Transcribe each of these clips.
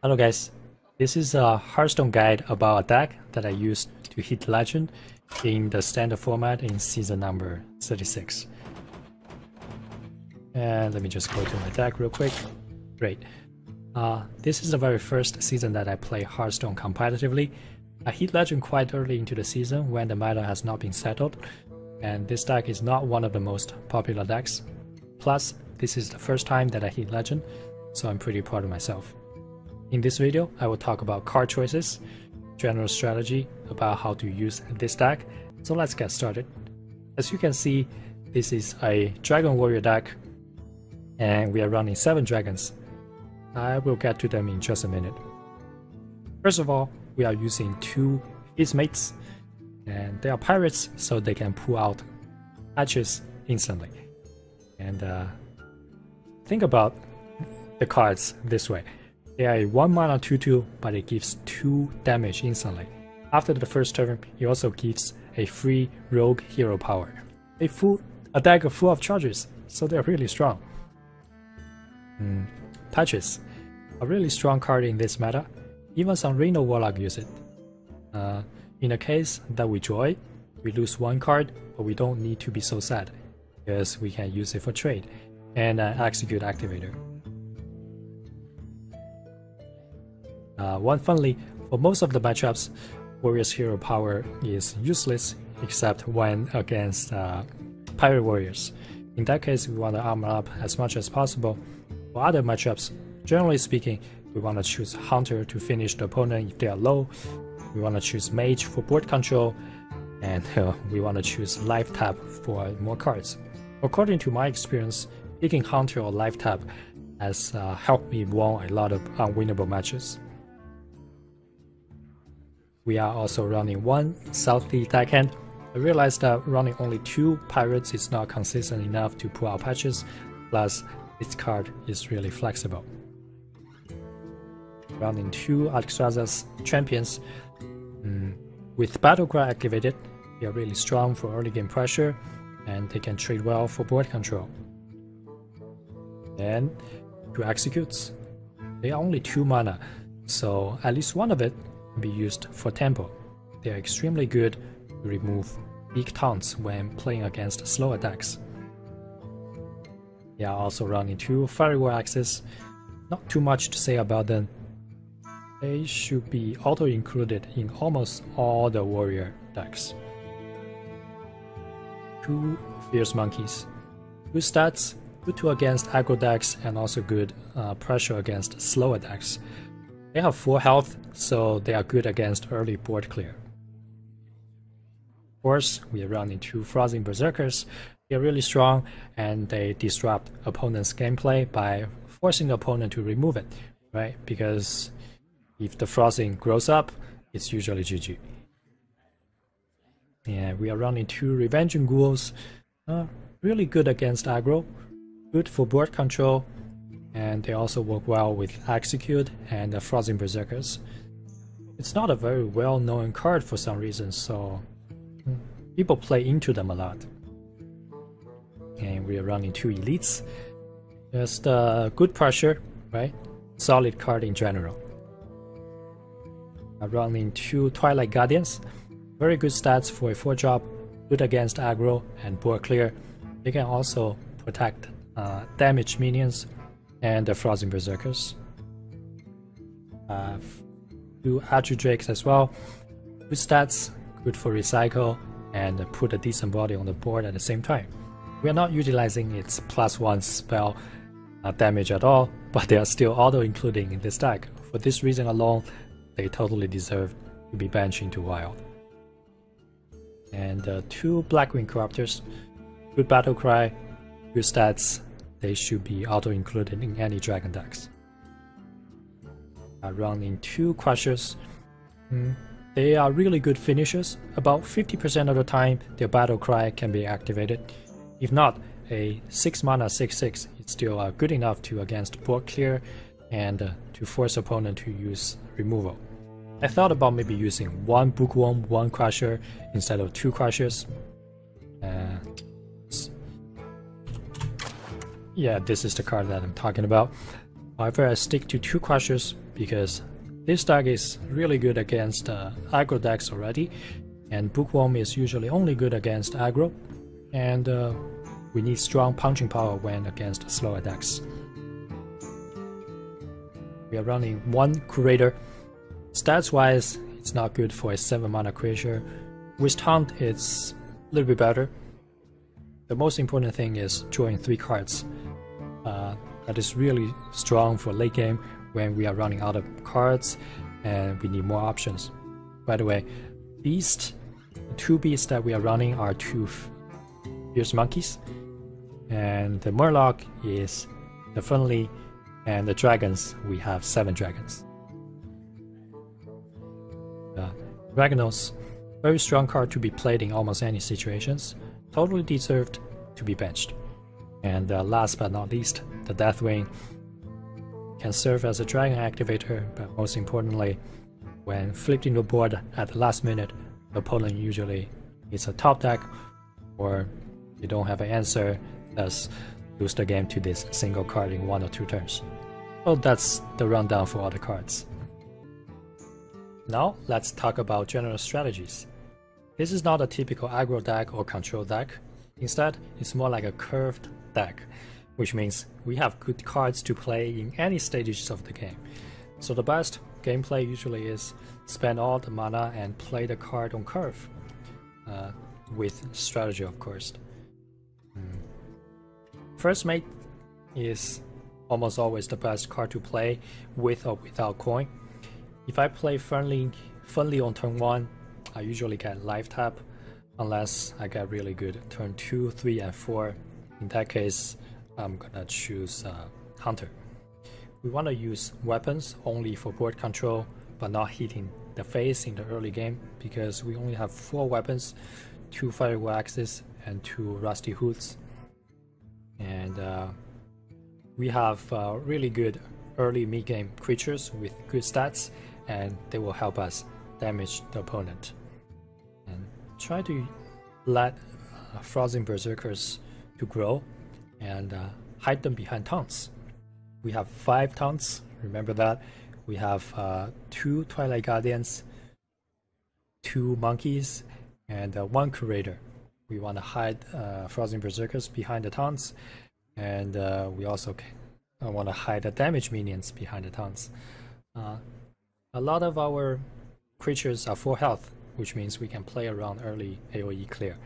Hello guys, this is a Hearthstone guide about a deck that I used to hit Legend in the standard format in season number 36. And let me just go to my deck real quick. Great. This is the very first season that I play Hearthstone competitively. I hit Legend quite early into the season when the meta has not been settled, and this deck is not one of the most popular decks. Plus, this is the first time that I hit Legend, so I'm pretty proud of myself. In this video, I will talk about card choices, general strategy about how to use this deck, so let's get started. As you can see, this is a Dragon Warrior deck, and we are running 7 dragons. I will get to them in just a minute. First of all, we are using 2 Fizmates, and they are pirates, so they can pull out patches instantly. And think about the cards this way. They are a 1 mana 2/2, but it gives 2 damage instantly. After the first turn, it also gives a free rogue hero power. A deck full of charges, so they're really strong. Patches, a really strong card in this meta. Even some Reno Warlock use it. In a case that we draw, we lose 1 card, but we don't need to be so sad, because we can use it for trade and execute activator. Funnily, for most of the matchups, Warrior's hero power is useless except when against Pirate Warriors. In that case, we want to armor up as much as possible. For other matchups, generally speaking, we want to choose Hunter to finish the opponent if they are low. We want to choose Mage for board control, and we want to choose Life Tap for more cards. According to my experience, picking Hunter or Life Tap has helped me win a lot of unwinnable matches. We are also running 1 Southly deckhand. I realized that running only 2 pirates is not consistent enough to pull out patches, plus this card is really flexible. Running 2 Alexstrasza's champions. With Battlecry activated, they are really strong for early game pressure, and they can trade well for board control. Then 2 executes. They are only 2 mana, so at least one of it can be used for tempo. They are extremely good to remove big taunts when playing against slower decks. They are also running 2 Fiery War Axes. Not too much to say about them. They should be auto-included in almost all the warrior decks. 2 Fierce Monkeys. Good stats, good to against aggro decks, and also good pressure against slower decks. They have 4 health, so they are good against early board clear. Of course, we are running 2 Frozen Berserkers. They are really strong, and they disrupt opponent's gameplay by forcing the opponent to remove it, right? Because if the Frozen grows up, it's usually GG. And we are running 2 Revenging Ghouls. Really good against aggro, good for board control, and they also work well with Execute and the Frozen Berserkers. It's not a very well-known card for some reason, so people play into them a lot. And we are running 2 Elites. Just good pressure, right? Solid card in general. Running 2 Twilight Guardians. Very good stats for a 4-drop, good against aggro and board clear. They can also protect damage minions and the Frozen Berserkers. 2 Archer Drakes as well. Good stats, good for recycle, and put a decent body on the board at the same time. We are not utilizing its +1 spell damage at all, but they are still auto-including in this deck. For this reason alone, they totally deserve to be benched into Wild. And 2 Blackwing Corruptors. Good Battlecry, good stats. They should be auto-included in any dragon decks. Running 2 Crushers. They are really good finishers. About 50% of the time, their Battlecry can be activated. If not, a 6 mana 6/6 is still good enough to against board clear and to force opponent to use removal. I thought about maybe using 1 Bookworm, 1 Crusher instead of 2 Crushers. Yeah, this is the card that I'm talking about. However, I stick to 2 Crushers because this deck is really good against aggro decks already, and Bookworm is usually only good against aggro, and we need strong punching power when against slower decks. We are running 1 Curator. Stats wise, it's not good for a 7 mana creature. With Taunt, it's a little bit better. The most important thing is drawing 3 cards. That is really strong for late game when we are running out of cards and we need more options. By the way, the 2 beasts that we are running are 2 Fierce Monkeys, and the Murloc is the Friendly, and the dragons, we have 7 dragons. Ragnos, very strong card to be played in almost any situations, totally deserved to be benched. And last but not least, the Deathwing can serve as a dragon activator, but most importantly, when flipped into the board at the last minute, the opponent usually is a top deck, or they don't have an answer, thus lose the game to this single card in 1 or 2 turns. So that's the rundown for all the cards. Now let's talk about general strategies. This is not a typical aggro deck or control deck. Instead, it's more like a curved deck, which means we have good cards to play in any stages of the game. So the best gameplay usually is spend all the mana and play the card on curve, with strategy of course. First Mate is almost always the best card to play with or without coin. If I play friendly on turn 1, I usually get life tap, unless I get really good turn 2, 3, and 4. In that case, I'm gonna choose Hunter. We want to use weapons only for board control, but not hitting the face in the early game, because we only have 4 weapons, 2 Firewall Axes and 2 Rusty Hoods. And we have really good early mid-game creatures with good stats, and they will help us damage the opponent. And try to let Frozen Berserkers to grow and hide them behind taunts. We have 5 taunts, remember that. We have 2 Twilight Guardians, 2 Monkeys, and 1 Curator. We want to hide Frozen Berserkers behind the taunts, and we also want to hide the damage minions behind the taunts. A lot of our creatures are full health, which means we can play around early AoE clear.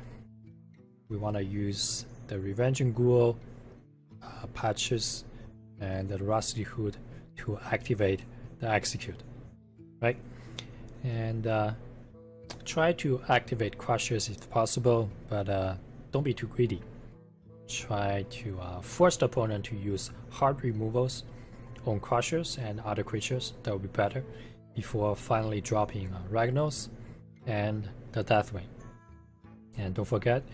We want to use the Revenging Ghoul, Patches, and the Rusty Hood to activate the Execute, right? And try to activate Crushers if possible, but don't be too greedy. Try to force the opponent to use hard removals on Crushers and other creatures. That would be better before finally dropping Ragnos and the Deathwing. And don't forget,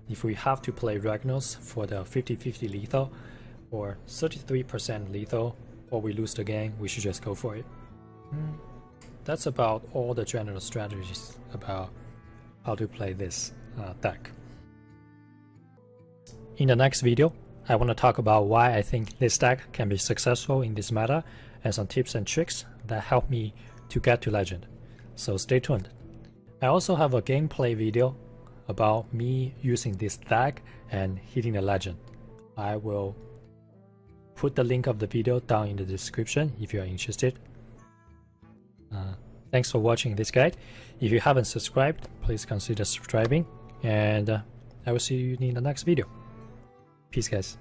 if we have to play Ragnos for the 50-50 lethal or 33% lethal, or we lose the game, we should just go for it. That's about all the general strategies about how to play this deck. In the next video, I want to talk about why I think this deck can be successful in this meta and some tips and tricks that help me to get to Legend. So stay tuned. I also have a gameplay video about me using this deck and hitting the Legend. I will put the link of the video down in the description if you are interested. Thanks for watching this guide. If you haven't subscribed, please consider subscribing, and I will see you in the next video. Peace, guys.